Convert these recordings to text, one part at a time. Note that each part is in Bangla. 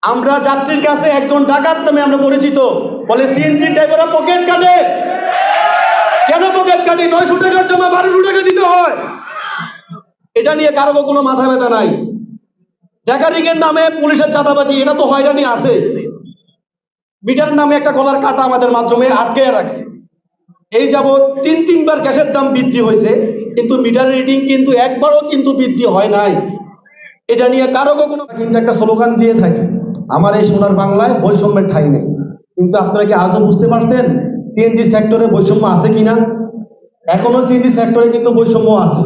আমরা যাত্রীর কাছে একজন ডাকাত নামে আমরা পরিচিত। বলে সিএনজি ড্রাইভাররা পকেট কাটে। কেন পকেট কাটে? 900 টাকার জমা 1200 টাকা দিতে হয়। এটা নিয়ে কারো কোনো মাথা ব্যথা নাই। ট্যাকারিং এর নামে পুলিশের চাঁদাবাজি, এটা তো হয়রানি আছে। মিটার নামে একটা কলার কাটা আমাদের মাধ্যমে আটকে রাখছে। এই যাবৎ তিনবার গ্যাসের দাম বৃদ্ধি হয়েছে, কিন্তু মিটার রিডিং কিন্তু একবারও কিন্তু বৃদ্ধি হয় নাই। এটা নিয়ে কারো কোনো কিন্তু একটা স্লোগান দিয়ে থাকে, আমার এই সোনার বাংলায় বৈষম্যের ঠাঁই নেই। কিন্তু আপনারা কি আজও বুঝতে পারছেন সিএনজি সেক্টরে বৈষম্য আছে কিনা? এখনো সিএনজি সেক্টরে কিন্তু বৈষম্য আছে।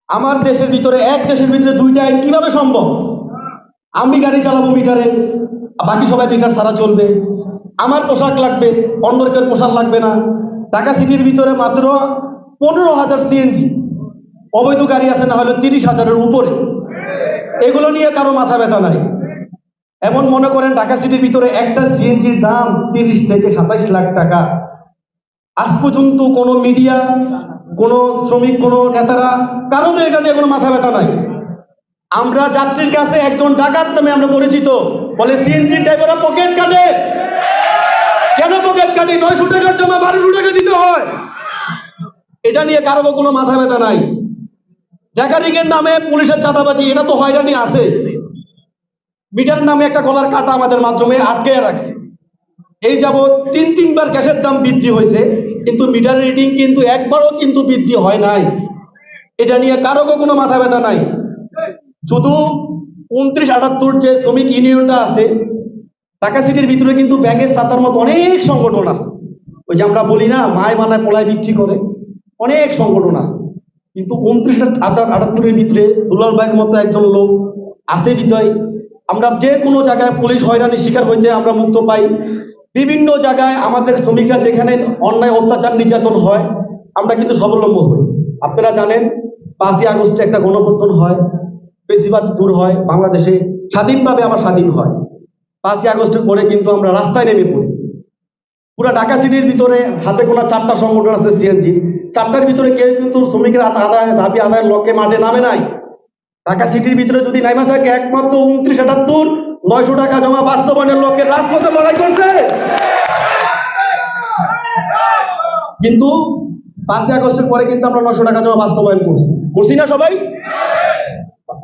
আমার দেশের ভিতরে, এক দেশের ভিতরে দুইটা আইন কিভাবে সম্ভব? আমি গাড়ি চালাবো মিটারে, বাকি সবাই মিটার ছাড়া চলবে। আমার পোশাক লাগবে, অন্যের কেউ পোশাক লাগবে না। ঢাকা সিটির ভিতরে মাত্র 15,000 সিএনজি অবৈধ গাড়ি আছে, না হলে 30,000-এর উপরে। এগুলো নিয়ে কারো মাথা ব্যথা নাই। এমন মনে করেন ঢাকা সিটির ভিতরে একটা সিএনজির দাম 30 থেকে 27 লাখ টাকা। আজ পর্যন্ত কোনো মিডিয়া, কোনো শ্রমিক, কোনো নেতারা, কারোদের এটা নিয়ে কোনো মাথা ব্যথা নাই। আমরা যাত্রীর কাছে একজন ডাকাত নামে আমরা পরিচিত। বলে সিএনজি ড্রাইভাররা পকেট কাটে। কেন পকেট কাটে? 900 টাকার জমা 1200 টাকা দিতে হয়। এটা নিয়ে কারো কোনো মাথা ব্যথা নাই। ট্যাকারিং এর নামে পুলিশের চাঁদাবাজি, এটা তো হয়রানি আছে। মিটার নামে একটা কলার কাটা আমাদের মাধ্যমে আটকে রাখছে। এই যাবৎ তিনবার গ্যাসের দাম বৃদ্ধি হয়েছে, কিন্তু মিটার রিডিং কিন্তু একবারও কিন্তু বৃদ্ধি হয় নাই। এটা নিয়ে কারো কোনো মাথা ব্যথা নাই। শুধু 29-78 যে শ্রমিক ইউনিয়নটা আছে ঢাকা সিটির ভিতরে, কিন্তু ব্যাগের ছাতার মতো অনেক সংগঠন আছে। ওই যে আমরা বলি না, মায় মানায় পলায় বিক্রি করে, অনেক সংগঠন আছে। কিন্তু 29-78-এর ভিতরে দুলাল ভাইয়ের মতো একজন লোক আছে বিদায় আমরা যে কোনো জায়গায় পুলিশ হয়রানির শিকার হইতে আমরা মুক্ত পাই। বিভিন্ন জায়গায় আমাদের শ্রমিকরা যেখানে অন্যায় অত্যাচার নির্যাতন হয়, আমরা কিন্তু স্বাবলম্বী হই। আপনারা জানেন 5ই আগস্টে একটা গণঅভ্যুত্থান হয়, বেশিরভাগ দূর হয়, বাংলাদেশে স্বাধীনভাবে আবার স্বাধীন হয়। 5ই আগস্টের পরে কিন্তু আমরা রাস্তায় নেমে পড়ি। পুরা ঢাকা সিটির ভিতরে হাতে গোনা 4টা সংগঠন আছে সিএনজি, 4টার ভিতরে কেউ কিন্তু শ্রমিকের দাবি আদায়ের লক্ষ্যে মাঠে নামে নাই। ঢাকা সিটির ভিতরে যদি নাইমা থাকে একমাত্র 29-78 900 টাকা জমা বাস্তবায়নের লক্ষ্যে রাজপথে লড়াই করছে। কিন্তু 5ই আগস্টের পরে কিন্তু আমরা 900 টাকা জমা বাস্তবায়ন করছি না সবাই?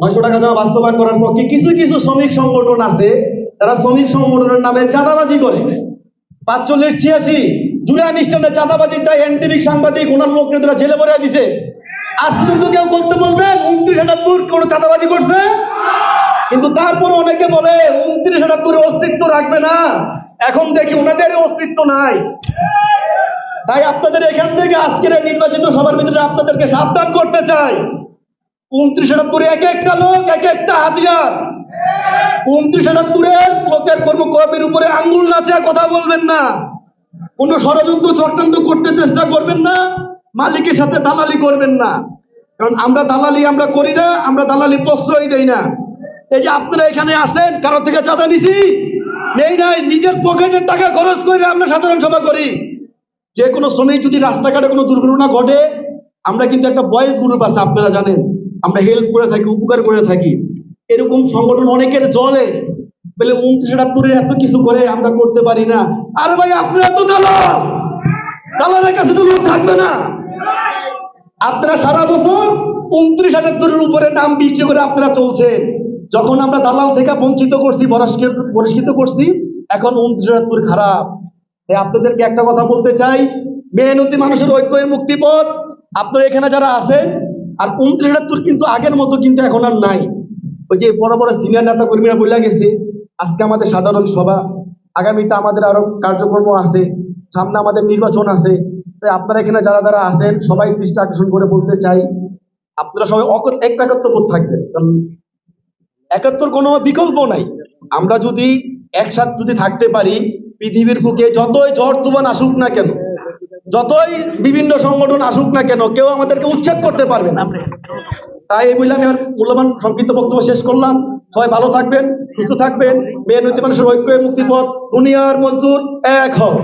900 টাকা জমা বাস্তবায়ন করার পক্ষে কিছু কিছু শ্রমিক সংগঠন আছে, তারা শ্রমিক সংগঠনের নামে চাঁদাবাজি করে। 45-86 জুলাই অনুষ্ঠানে চাঁদাবাজির দায় এনটিভি সাংবাদিক ওনার লোক নেতারা জেলে ভরে দিছে। আজ পর্যন্ত কেউ করতে বলবেন 29-78 কোনো চাঁদাবাজি করছে? কিন্তু তারপরে অনেকে বলে 29-78 অস্তিত্ব রাখবে না। এখন দেখি ওনাদের অস্তিত্ব নাই। তাই আপনাদের এখান থেকে আজকের নির্বাচিত সবার ভিতরে আপনাদেরকে সাবধান করতে চাই, 29-78 এক একটা লোক, এক একটা হাতিয়ার। 29-78 লোকের কর্মকর্মীর উপরে আঙ্গুল নাচে কথা বলবেন না, কোন ষড়যন্ত্র চক্রান্ত করতে চেষ্টা করবেন না, মালিকের সাথে দালালি করবেন না। কারণ আমরা দালালি আমরা করি না, আমরা দালালি প্রশ্রয় দেই না। এই যে আপনারা এখানে আসেন, কারো থেকে চাঁদা নিছি নেই নাই, নিজের পকেটের টাকা খরচ করে আমরা সাধারণ সভা করি। যে কোনো শ্রমিক যদি রাস্তাঘাটে কোনো দুর্ঘটনা ঘটে, আমরা কিন্তু একটা বয়েজ গ্রুপ আছে, আপনারা জানেন, আমরা হেল্প করে থাকি, উপকার করে থাকি। এরকম সংগঠন অনেকের জলে বলে 29-78 এত কিছু করে আমরা করতে পারি না। আরে ভাই, আপনারা তো দালাল, দালালের কাছে তো লোক থাকবে না। আপনারা সারা বছর 29-78 উপরে নাম বিক্রি করে আপনারা চলছেন। যখন আমরা দালাল থেকে বঞ্চিত করছি, বহিষ্কৃত করছি, এখন 29-78 খারাপ। তাই আপনাদেরকে একটা কথা বলতে চাই, মেহনতি মানুষের ঐক্যের মুক্তিপথ আপনারা এখানে যারা আছেন। আর 29-78 কিন্তু আগের মতো কিন্তু এখন আর নাই। ওই যে বড় বড় সিনিয়র নেতা কর্মীরা বলে গেছে, আজকে আমাদের সাধারণ সভা, আগামীতে আমাদের আরো কার্যক্রম আছে, সামনে আমাদের নির্বাচন আছে। তাই আপনারা এখানে যারা যারা আছেন সবাই দৃষ্টি আকর্ষণ করে বলতে চাই, আপনারা সবাই একাত্মবোধ থাকবেন। কারণ 71 কোনো বিকল্প নাই। আমরা যদি একসাথে যদি থাকতে পারি, পৃথিবীর বুকে যতই ঝড় তুফান আসুক না কেন, যতই বিভিন্ন সংগঠন আসুক না কেন, কেউ আমাদেরকে উচ্ছেদ করতে পারবে না। তাই এই বলে আমি আমার মূল্যবান সংক্ষিপ্ত বক্তব্য শেষ করলাম। সবাই ভালো থাকবেন, সুস্থ থাকবেন। মেহনতি মানুষের ঐক্যের মুক্তিপথ, দুনিয়ার মজদুর এক হও।